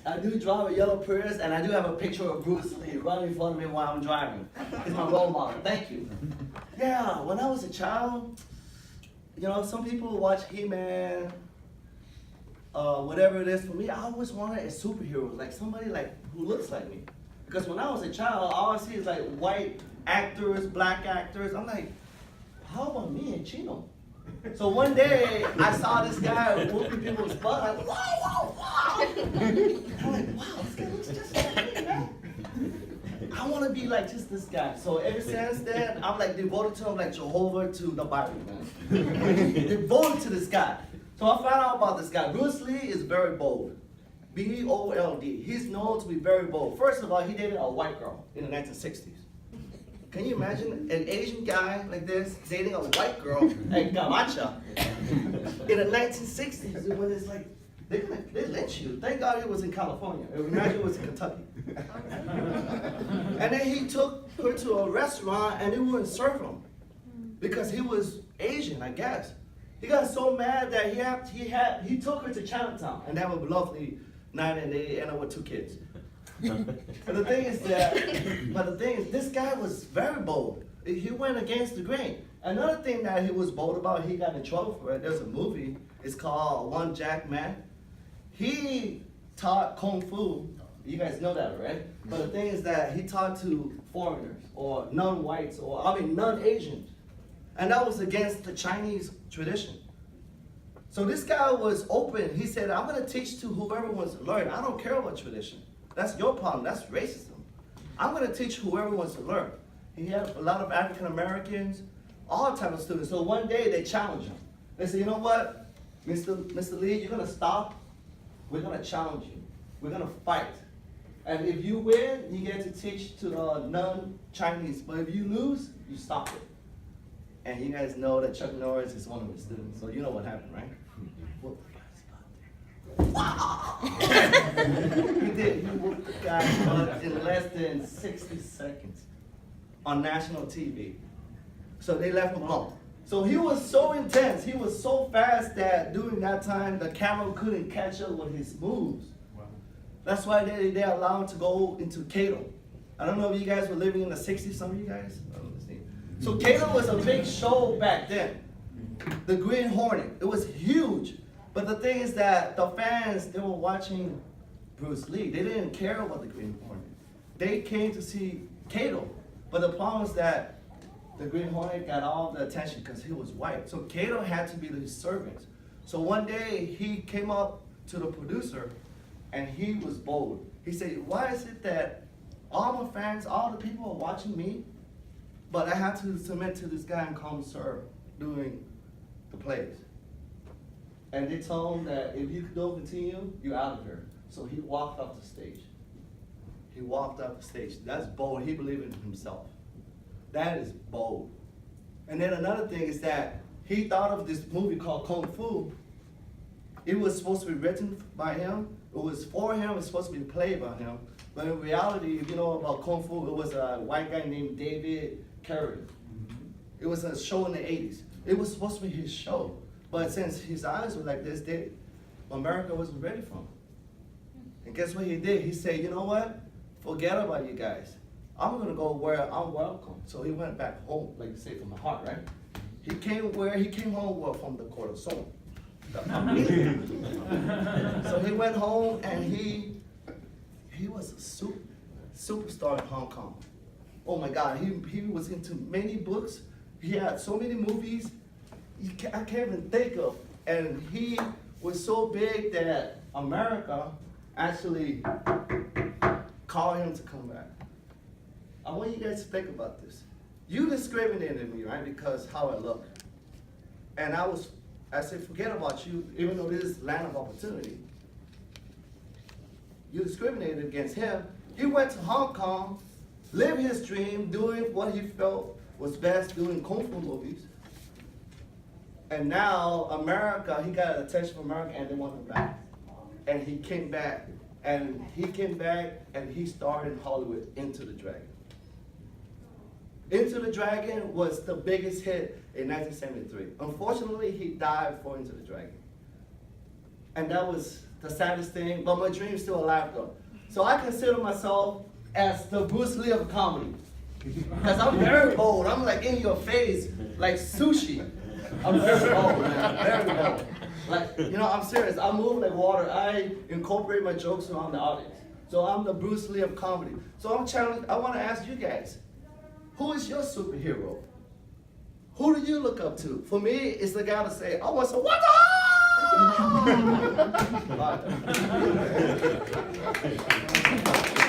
I do drive a yellow Prius, and I do have a picture of Bruce Lee running in front of me while I'm driving. He's my role model. Thank you. Yeah, when I was a child, you know, some people watch He-Man, whatever it is. For me, I always wanted a superhero, like somebody like who looks like me. Because when I was a child, all I see is like white actors, black actors. I'm like, how about me and Chino? So one day, I saw this guy whooping people's butt. I'm like, wow, wow, wow. I'm like, wow, this guy looks just like me, man. I want to be like just this guy. So ever since then, I'm like devoted to him like Jehovah to the Bible, man. Devoted to this guy. So I found out about this guy. Bruce Lee is very bold. B-O-L-D. He's known to be very bold. First of all, he dated a white girl in the 1960s. Can you imagine an Asian guy like this dating a white girl at Gamacha in the 1960s when it's like, they lynch you. Thank God it was in California. Imagine it was in Kentucky. And then he took her to a restaurant and they wouldn't serve him because he was Asian, I guess. He got so mad that he took her to Chinatown and they have a lovely night and they end up with 2 kids. But the thing is, this guy was very bold. He went against the grain. Another thing that he was bold about, he got in trouble for it. There's a movie. It's called One Jack Man. He taught Kung Fu. You guys know that, right? But the thing is that he taught to foreigners or non-whites non-Asians. And that was against the Chinese tradition. So this guy was open. He said, I'm going to teach to whoever wants to learn. I don't care about tradition. That's your problem. That's racism. I'm going to teach whoever wants to learn. He had a lot of African Americans, all types of students. So one day they challenged him. They said, you know what, Mr. Lee, you're going to stop. We're going to challenge you. We're going to fight. And if you win, you get to teach to the non-Chinese. But if you lose, you stop it. And you guys know that Chuck Norris is one of his students. So you know what happened, right? Well, he did. He whooped the guy's butt in less than 60 seconds on national TV. So they left him alone. So he was so intense. He was so fast that during that time, the camera couldn't catch up with his moves. Wow. That's why they allowed him to go into Kato. I don't know if you guys were living in the 60s, some of you guys. So Kato was a big show back then. The Green Hornet. It was huge. But the thing is that the fans, they were watching Bruce Lee. They didn't care about the Green Hornet. They came to see Kato. But the problem is that the Green Hornet got all the attention because he was white. So Kato had to be his servant. So one day he came up to the producer and he was bold. He said, why is it that all my fans, all the people are watching me, but I have to submit to this guy and call him sir doing the plays? And they told him that if you don't continue, you're out of here. So he walked off the stage. He walked off the stage. That's bold. He believed in himself. That is bold. And then another thing is that he thought of this movie called Kung Fu. It was supposed to be written by him. It was for him. It was supposed to be played by him. But in reality, if you know about Kung Fu, it was a white guy named David Carradine. It was a show in the 80s. It was supposed to be his show. But since his eyes were like this, America wasn't ready for him. And guess what he did? He said, you know what? Forget about you guys. I'm going to go where I'm welcome. So he went back home, like you say, from the heart, right? He came home from the corazón. So he went home and he was a superstar in Hong Kong. Oh my God, he was into many books. He had so many movies. I can't even think of. And he was so big that America actually called him to come back. I want you guys to think about this. You discriminated me, right, because how I look. And I said, forget about you, even though this is land of opportunity. You discriminated against him. He went to Hong Kong, lived his dream, doing what he felt was best, doing Kung Fu movies. And now America, he got attention from America and they want him back. And he came back. And he starred in Hollywood, Into the Dragon. Into the Dragon was the biggest hit in 1973. Unfortunately, he died for Into the Dragon. And that was the saddest thing, but my dream's still alive though. So I consider myself as the Bruce Lee of comedy. Because I'm very bold. I'm like in your face, like sushi. I'm very bold, man. Very bold. Like, you know, I'm serious. I move like water. I incorporate my jokes around the audience. So I'm the Bruce Lee of comedy. So I'm challenged. I want to ask you guys, who is your superhero? Who do you look up to? For me, it's the guy to say, I want some what the